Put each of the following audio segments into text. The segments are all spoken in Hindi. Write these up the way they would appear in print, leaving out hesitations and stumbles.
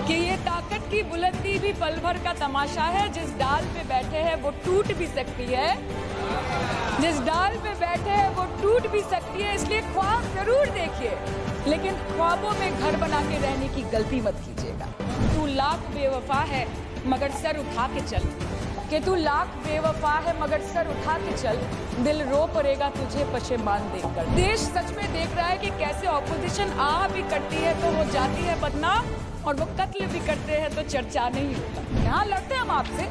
कि ये ताकत की बुलंदी भी पल भर का तमाशा है। जिस डाल पे बैठे हैं वो टूट भी सकती है, जिस डाल पे बैठे हैं वो टूट भी सकती है। इसलिए ख्वाब जरूर देखिए, लेकिन ख्वाबों में घर बना के रहने की गलती मत कीजिएगा। तू लाख बेवफा है मगर सर उठा के चल, कि तू लाख बेवफा है मगर सर उठा के चल, दिल रो पड़ेगा तुझे पशेमान देखकर। देश सच में देख रहा है कि कैसे ऑपोजिशन आ भी करती है तो वो जाती है बदनाम, और वो कत्ल भी करते हैं तो चर्चा नहीं होता। यहाँ लड़ते हैं हम आपसे,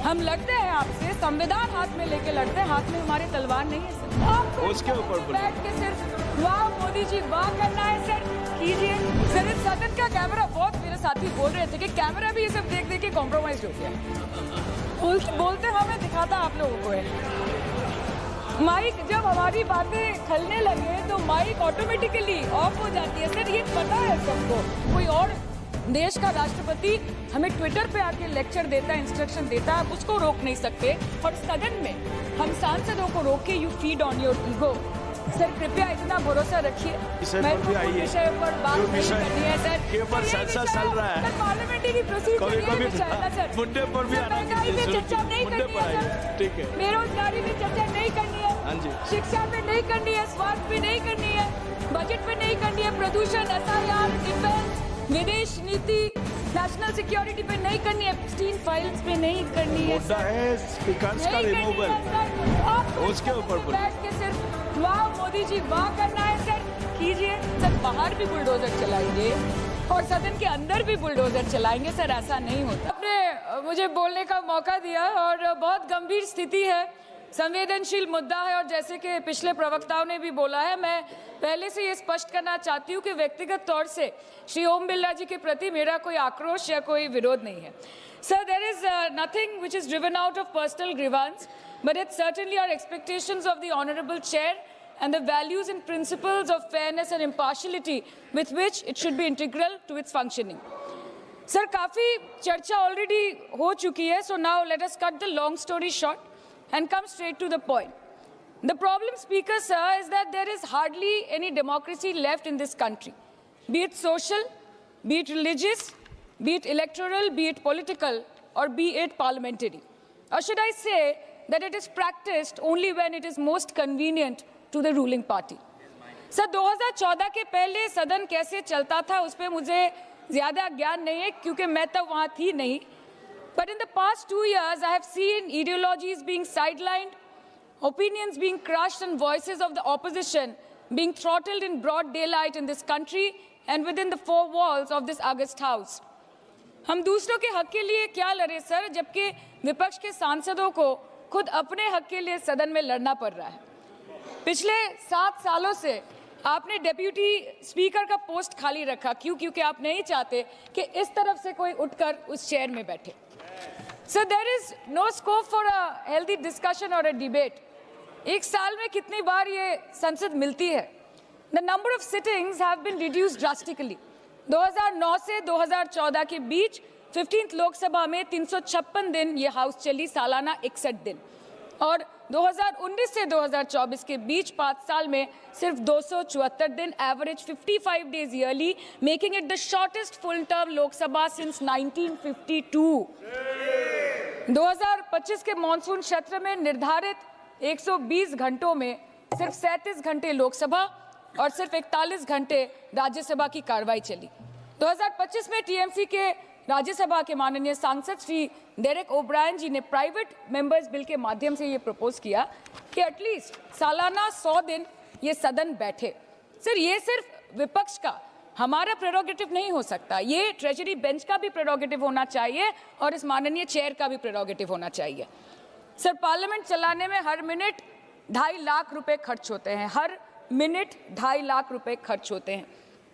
हम लड़ते हैं आपसे, संविधान हाथ में लेके लड़ते हैं, हाथ में हमारे तलवार नहीं है सर। आपको उसके ऊपर बैठ के सिर्फ वाह मोदी जी वाह करना है सर, कीजिए सर। इस सदन का कैमरा, बहुत मेरे साथी बोल रहे थे कि कैमरा भी ये सब देख देख के कॉम्प्रोमाइज हो गया। बोलते हमें दिखाता आप लोगों को है। माइक जब हमारी बातें खलने लगे तो माइक ऑटोमेटिकली ऑफ हो जाती है सर, ये पता है सबको। कोई और देश का राष्ट्रपति हमें ट्विटर पे आके लेक्चर देता है, इंस्ट्रक्शन देता है, उसको रोक नहीं सकते, और सदन में हम सांसदों को रोक के you feed on your ego. Sir कृपया इतना भरोसा रखिए, महत्वपूर्ण विषय पर बात नहीं करनी है सर। चल रहा है पार्लियामेंटरी प्रोसीजर, मुद्दे पर भी महंगाई पे चर्चा नहीं करनी है सर, ठीक है, बेरोजगारी पे चर्चा नहीं करनी है, हाँ जी, शिक्षा पे नहीं करनी है, स्वास्थ्य पे नहीं करनी है, बजट पे नहीं करनी है, प्रदूषण, SIR, डिफेंस, विदेश नीति, नेशनल सिक्योरिटी पे नहीं करनी है, 16 फाइल्स पे नहीं करनी है सर, स्पीकर्स का रिमूवल, उसके ऊपर बैठ के सिर्फ वाह मोदी जी वाह करना है सर, कीजिए सर। बाहर भी बुलडोजर चलाएंगे और सदन के अंदर भी बुलडोजर चलाएंगे सर, ऐसा नहीं होता। आपने मुझे बोलने का मौका दिया और बहुत गंभीर स्थिति है, संवेदनशील मुद्दा है, और जैसे कि पिछले प्रवक्ताओं ने भी बोला है, मैं पहले से ये स्पष्ट करना चाहती हूँ कि व्यक्तिगत तौर से श्री ओम बिरला जी के प्रति मेरा कोई आक्रोश या कोई विरोध नहीं है sir. There is nothing which is driven out of personal grievance, but it's certainly our expectations of the honorable chair and the values and principles of fairness and impartiality with which it should be integral to its functioning. Sir, काफी चर्चा already हो चुकी है, so now let us cut the long story short and come straight to the point. The problem, Speaker, sir, is that there is hardly any democracy left in this country, be it social, be it religious, be it electoral, be it political, or be it parliamentary. Or should I say that it is practiced only when it is most convenient to the ruling party. Sir 2014 के पहले सदन कैसे चलता था उस पर मुझे ज़्यादा ज्ञान नहीं है क्योंकि मैं तब वहाँ थी नहीं. But in the past 2 years, I have seen ideologies being sidelined, opinions being crushed, and voices of the opposition being throttled in broad daylight in this country and within the four walls of this August House. हम दूसरों के हक के लिए क्या लड़े सर, जबकि विपक्ष के सांसदों को खुद अपने हक के लिए सदन में लड़ना पड़ रहा है. पिछले 7 सालों से आपने डेप्यूटी स्पीकर का पोस्ट खाली रखा. क्यों? क्योंकि आप नहीं चाहते कि इस तरफ से कोई उठकर उस चेयर में बैठे. So there is no scope for a healthy discussion or a debate. एक साल में कितनी बार ये संसद मिलती है? The number of sittings have been reduced drastically. 2009 से 2014 के बीच 15th लोकसभा में 356 दिन ये हाउस चली, सालाना 61 दिन. और 2019 से 2024 के बीच 5 साल में सिर्फ 274 दिन, average 55 days yearly, making it the shortest full term Lok Sabha since 1952. 2025 के मॉनसून सत्र में निर्धारित 120 घंटों में सिर्फ 37 घंटे लोकसभा और सिर्फ 41 घंटे राज्यसभा की कार्रवाई चली. 2025 में टीएमसी के राज्यसभा के माननीय सांसद श्री डेरेक ओब्रायन जी ने प्राइवेट मेंबर्स बिल के माध्यम से ये प्रपोज किया कि एटलीस्ट सालाना 100 दिन ये सदन बैठे. सर, ये सिर्फ विपक्ष का हमारा प्रेरोगेटिव नहीं हो सकता, ये ट्रेजरी बेंच का भी प्रेरोगेटिव होना चाहिए और इस माननीय चेयर का भी प्रेरोगेटिव होना चाहिए. सर, पार्लियामेंट चलाने में हर मिनट 2.5 लाख रुपए खर्च होते हैं, हर मिनट 2.5 लाख रुपए खर्च होते हैं.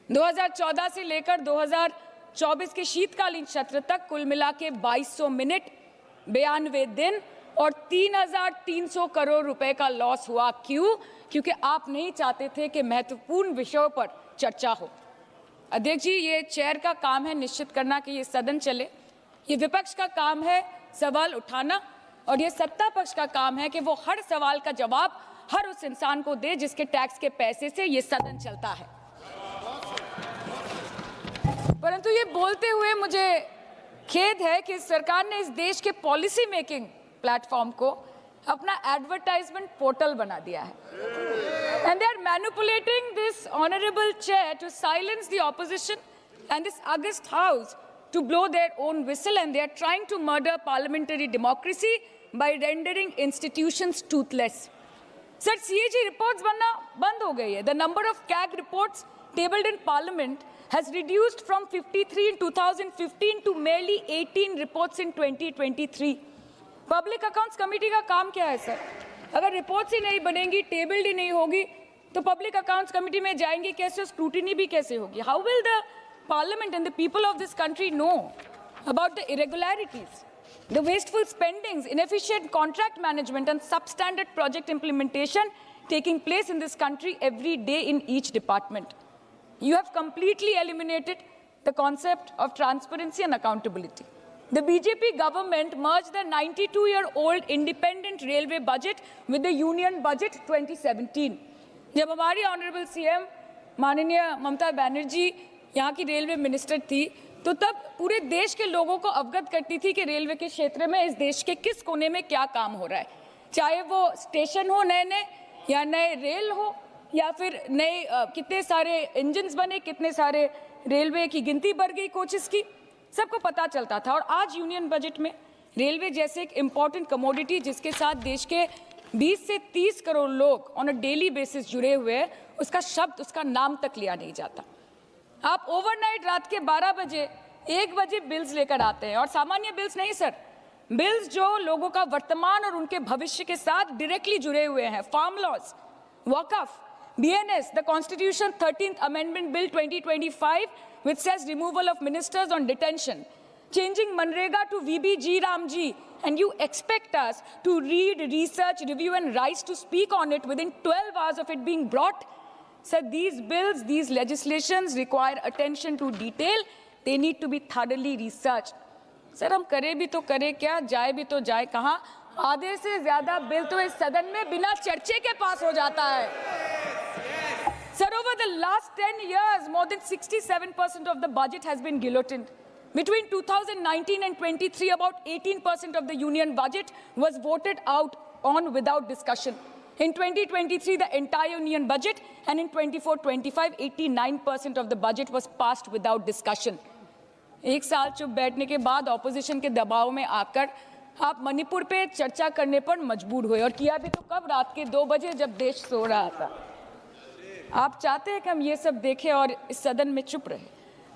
2014 से लेकर 2024 के शीतकालीन सत्र तक कुल मिला के 2200 मिनट, 92 दिन और 3,300 करोड़ रुपए का लॉस हुआ. क्यों? क्योंकि आप नहीं चाहते थे कि महत्वपूर्ण विषयों पर चर्चा हो. अध्यक्ष जी, ये चेयर का काम है निश्चित करना कि ये सदन चले, ये विपक्ष का काम है सवाल उठाना, और ये सत्ता पक्ष का काम है कि वो हर सवाल का जवाब हर उस इंसान को दे जिसके टैक्स के पैसे से ये सदन चलता है. परंतु ये बोलते हुए मुझे खेद है कि सरकार ने इस देश के पॉलिसी मेकिंग प्लेटफॉर्म को अपना एडवर्टाइजमेंट पोर्टल बना दिया है. And they are manipulating this honorable chair to silence the opposition and this august house to blow their own whistle, and they are trying to murder parliamentary democracy by rendering institutions toothless. Sir, CAG reports बनना बंद हो गई है. The number of CAG reports tabled in Parliament has reduced from 53 in 2015 to merely 18 reports in 2023. Public accounts committee का काम क्या है सर? अगर रिपोर्ट्स ही नहीं बनेंगी, टेबल्ड ही नहीं होगी, तो पब्लिक अकाउंट्स कमेटी में जाएंगी कैसे, स्क्रूटिनी भी कैसे होगी? How will the parliament and the people of this country know about the irregularities, the wasteful spendings, inefficient contract management and substandard project implementation taking place in this country every day in each department? You have completely eliminated the concept of transparency and accountability. The BJP government merged the 92-year-old independent railway budget with the union budget 2017. जब हमारी ऑनरेबल सीएम माननीय ममता बनर्जी यहाँ की रेलवे मिनिस्टर थी, तो तब पूरे देश के लोगों को अवगत करती थी कि रेलवे के क्षेत्र में इस देश के किस कोने में क्या काम हो रहा है, चाहे वो स्टेशन हो नए नए या नए रेल हो या फिर नए कितने सारे इंजन्स बने, कितने सारे रेलवे की गिनती बढ़ गई, कोचेस की, सबको पता चलता था. और आज यूनियन बजट में रेलवे जैसे एक इम्पॉर्टेंट कमोडिटी जिसके साथ देश के 20 से 30 करोड़ लोग ऑन अ डेली बेसिस जुड़े हुए हैं, उसका शब्द, उसका नाम तक लिया नहीं जाता. आप ओवरनाइट रात के 12 बजे 1 बजे बिल्स लेकर आते हैं, और सामान्य बिल्स नहीं सर, बिल्स जो लोगों का वर्तमान और उनके भविष्य के साथ डायरेक्टली जुड़े हुए हैं. फार्म लॉज, वक़्फ़, BNS, the Constitution 13th Amendment Bill 2025, which says removal of ministers on detention, changing Manrega to VBG Ramji, and you expect us to read, research, review and rise to speak on it within 12 hours of it being brought? Sir, these bills, these legislations require attention to detail. They need to be thoroughly researched. Sir, हम करें भी तो करें क्या, जाए भी तो जाए कहाँ? आधे से ज्यादा बिल तो इस सदन में बिना चर्चे के पास हो जाता है. Sir, over the last 10 years, more than 67% of the budget has been guillotined. Between 2019 and 23, about 18% of the union budget was voted out on without discussion. In 2023, the entire union budget, and in 24-25, 89% of the budget was passed without discussion. एक साल चुप बैठने के बाद ऑपोजिशन के दबाव में आकर आप मणिपुर पे चर्चा करने पर मजबूर हुए, और किया भी तो कब, रात के 2 बजे जब देश सो रहा था. आप चाहते हैं कि हम ये सब देखें और इस सदन में चुप रहे.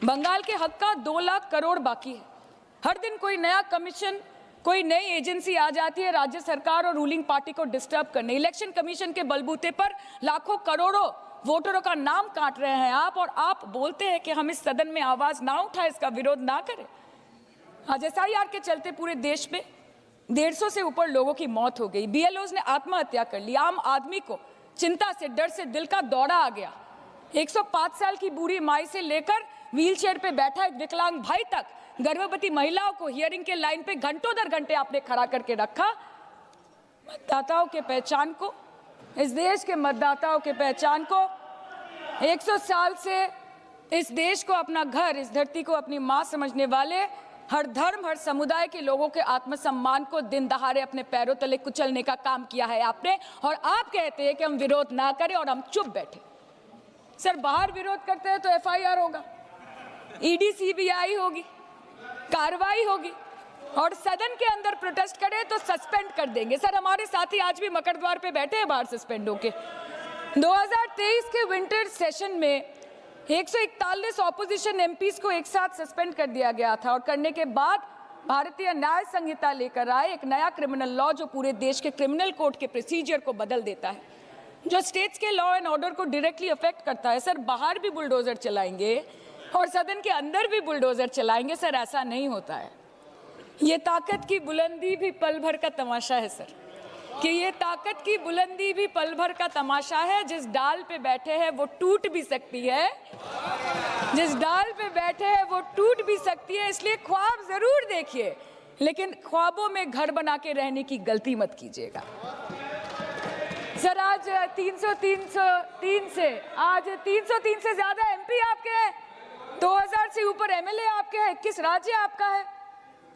बंगाल के हक का 2 लाख करोड़ बाकी है. हर दिन कोई नया कमीशन, कोई नई एजेंसी आ जाती है राज्य सरकार और रूलिंग पार्टी को डिस्टर्ब करने. इलेक्शन कमीशन के बलबूते पर लाखों करोड़ों वोटरों का नाम काट रहे हैं आप, और आप बोलते हैं कि हम इस सदन में आवाज ना उठाएं, इसका विरोध ना करें. आज SIR के चलते पूरे देश में 150 से ऊपर लोगों की मौत हो गई. BLOs ने आत्महत्या कर ली. आम आदमी को चिंता से, डर से दिल का दौरा आ गया. 105 साल की बूढ़ी माई से लेकर व्हीलचेयर पे बैठा एक विकलांग भाई तक, गर्भवती महिलाओं को हियरिंग के लाइन पे घंटों दर घंटे आपने खड़ा करके रखा. मतदाताओं के पहचान को, इस देश के मतदाताओं के पहचान को, 100 साल से इस देश को अपना घर, इस धरती को अपनी माँ समझने वाले, हर धर्म, हर समुदाय के लोगों के आत्मसम्मान को दिन दहाड़े अपने पैरों तले कुचलने का काम किया है आपने. और आप कहते हैं कि हम विरोध ना करें और हम चुप बैठे. सर, बाहर विरोध करते हैं तो FIR होगा, ED CBI होगी, कार्रवाई होगी, और सदन के अंदर प्रोटेस्ट करें तो सस्पेंड कर देंगे. सर, हमारे साथी आज भी मकर द्वार पे बैठे हैं बाहर सस्पेंड होके. 2023 के विंटर सेशन में 141 ऑपोजिशन MPs को एक साथ सस्पेंड कर दिया गया था, और करने के बाद भारतीय न्याय संहिता लेकर आए एक नया क्रिमिनल लॉ जो पूरे देश के क्रिमिनल कोड के प्रोसीजर को बदल देता है, जो स्टेट्स के लॉ एंड ऑर्डर को डायरेक्टली अफेक्ट करता है. सर, बाहर भी बुलडोजर चलाएंगे और सदन के अंदर भी बुलडोजर चलाएंगे. सर, ऐसा नहीं होता है. ये ताकत की बुलंदी भी पल भर का तमाशा है सर, कि ये ताकत की बुलंदी भी पल भर का तमाशा है. जिस डाल पे बैठे हैं वो टूट भी सकती है, जिस डाल पे बैठे हैं वो टूट भी सकती है. इसलिए ख्वाब जरूर देखिए, लेकिन ख्वाबों में घर बना के रहने की गलती मत कीजिएगा. सर, आज 303 से ज्यादा MP आपके 2000 से ऊपर एमएलए आपके हैं, 21 राज्य आपका है।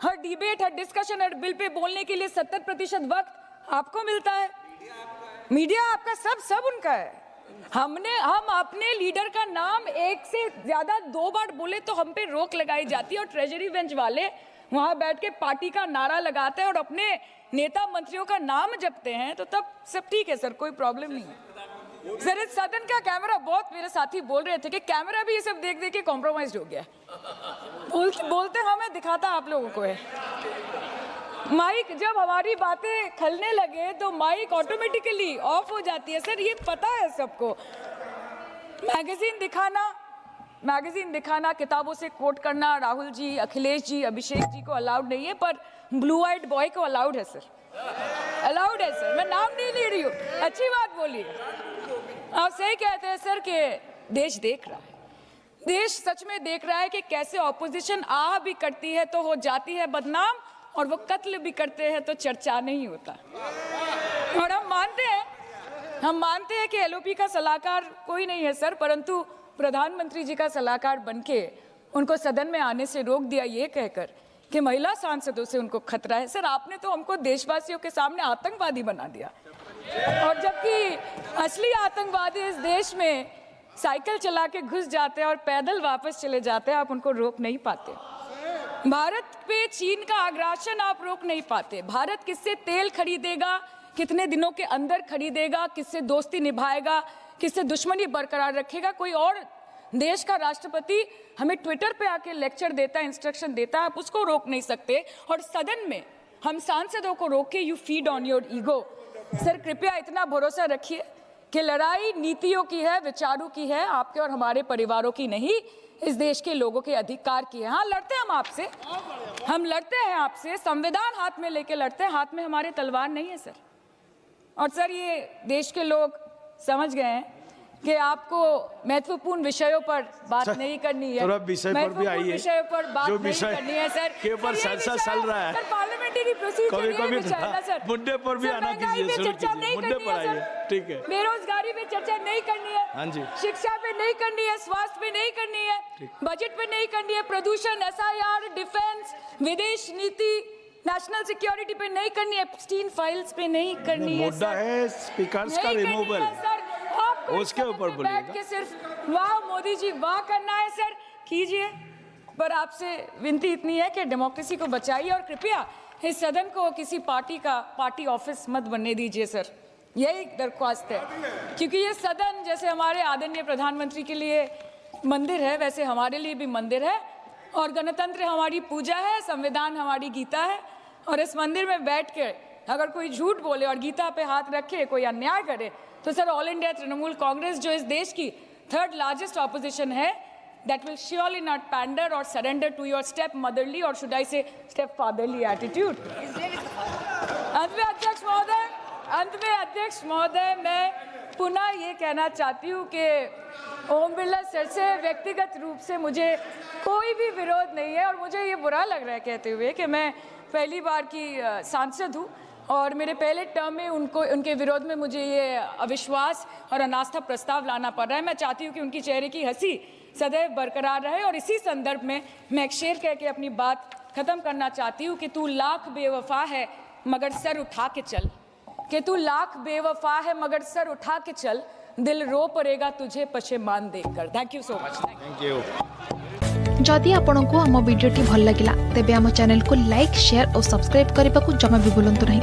हर डिबेट, हर डिस्कशन, हर बिल पे बोलने के लिए 70% वक्त आपको मिलता है। मीडिया आपका, सब उनका है। हम अपने लीडर का नाम एक से ज्यादा 2 बार बोले तो हम पे रोक लगाई जाती है, और ट्रेजरी बेंच वाले वहां बैठ के पार्टी का नारा लगाते हैं और अपने नेता मंत्रियों का नाम जपते हैं, तो तब सब ठीक है सर, कोई प्रॉब्लम नहीं है। सर इस सदन का कैमरा, बहुत मेरे साथी बोल रहे थे कि कैमरा भी ये सब देख देख के कॉम्प्रोमाइज हो गया। बोलते हमें दिखाता आप लोगों को है। माइक जब हमारी बातें खलने लगे तो माइक ऑटोमेटिकली ऑफ हो जाती है सर, ये पता है सबको। मैगजीन दिखाना, किताबों से कोट करना राहुल जी, अखिलेश जी, अभिषेक जी को अलाउड नहीं है, पर ब्लू आइड बॉय को अलाउड है सर, अलाउड है सर। मैं नाम नहीं ले रही हूँ, अच्छी बात बोलिए। आप सही कहते हैं सर कि देश देख रहा है, देश सच में देख रहा है कि कैसे ऑपोजिशन आह भी करती है तो हो जाती है बदनाम, और वो कत्ल भी करते हैं तो चर्चा नहीं होता। और हम मानते हैं कि एलओपी का सलाहकार कोई नहीं है सर, परंतु प्रधानमंत्री जी का सलाहकार बनके उनको सदन में आने से रोक दिया ये कहकर कि महिला सांसदों से उनको खतरा है। सर आपने तो हमको देशवासियों के सामने आतंकवादी बना दिया, और जबकि असली आतंकवादी इस देश में साइकिल चला के घुस जाते हैं और पैदल वापस चले जाते हैं, आप उनको रोक नहीं पाते। भारत पे चीन का आग्रासन आप रोक नहीं पाते। भारत किससे तेल खरीदेगा, कितने दिनों के अंदर खरीदेगा, किससे दोस्ती निभाएगा, किससे दुश्मनी बरकरार रखेगा, कोई और देश का राष्ट्रपति हमें ट्विटर पे आके लेक्चर देता है, इंस्ट्रक्शन देता है, आप उसको रोक नहीं सकते। और सदन में हम सांसदों को रोक के you feed on your ego. Sir कृपया इतना भरोसा रखिए कि लड़ाई नीतियों की है, विचारों की है, आपके और हमारे परिवारों की नहीं, इस देश के लोगों के अधिकार की है। हाँ लड़ते हैं हम लड़ते हैं आपसे, संविधान हाथ में लेके लड़ते हैं, हाथ में हमारे तलवार नहीं है सर। और सर ये देश के लोग समझ गए हैं कि आपको महत्वपूर्ण विषयों पर बात नहीं करनी है, महत्वपूर्ण विषयों पर बात नहीं करनी है सर, के ऊपर चर्चा चल रहा है सर, पार्लियामेंटरी प्रोसीजर कभी सर, मुद्दे पर भी आना कीजिए, चर्चा नहीं मुद्दे पर आइए, ठीक है। बेरोजगारी पे चर्चा नहीं करनी है, हाँ जी, शिक्षा पे नहीं करनी है, स्वास्थ्य पे नहीं करनी है, बजट पे नहीं करनी है, प्रदूषण, एसआईआर, डिफेंस, विदेश नीति, नेशनल सिक्योरिटी पे नहीं करनी है, एप्स्टीन फाइल्स पे नहीं करनी है। मुद्दा है स्पीकर्स का रिमूवल, उसके ऊपर बैठ के सिर्फ वाह मोदी जी वाह करना है सर, कीजिए। पर आपसे विनती इतनी है कि डेमोक्रेसी को बचाइए और कृपया इस सदन को किसी पार्टी ऑफिस मत बनने दीजिए सर, यही दरख्वास्त है। क्योंकि ये सदन जैसे हमारे आदरणीय प्रधानमंत्री के लिए मंदिर है, वैसे हमारे लिए भी मंदिर है, और गणतंत्र हमारी पूजा है, संविधान हमारी गीता है। और इस मंदिर में बैठ के अगर कोई झूठ बोले और गीता पे हाथ रखे, कोई अन्याय करे, तो sir all India Trinamool Congress जो इस देश की 3rd लार्जेस्ट ऑपोजिशन है, that will surely not pander or surrender to your step motherly or should I say step fatherly attitude। अंत में अध्यक्ष महोदय मैं पुनः ये कहना चाहती हूँ कि ओम बिरला सर से व्यक्तिगत रूप से मुझे कोई भी विरोध नहीं है, और मुझे ये बुरा लग रहा है कहते हुए कि मैं पहली बार की सांसद हूँ और मेरे पहले टर्म में उनके विरोध में मुझे ये अविश्वास और अनास्था प्रस्ताव लाना पड़ रहा है। मैं चाहती हूँ कि उनकी चेहरे की हंसी सदैव बरकरार रहे, और इसी संदर्भ में मैं एक शेर कह के अपनी बात खत्म करना चाहती हूँ कि तू लाख बेवफा है मगर सर उठा के चल, कि तू लाख बेवफा है मगर सर उठा के चल, दिल रो पड़ेगा तुझे पशेमान देखकर। Thank you so much. Thank you. जदि आपंक आम भिडी भल लगा तेब आम चैनल को लाइक, शेयर और सब्सक्राइब करने को जमा भी भूलु नहीं।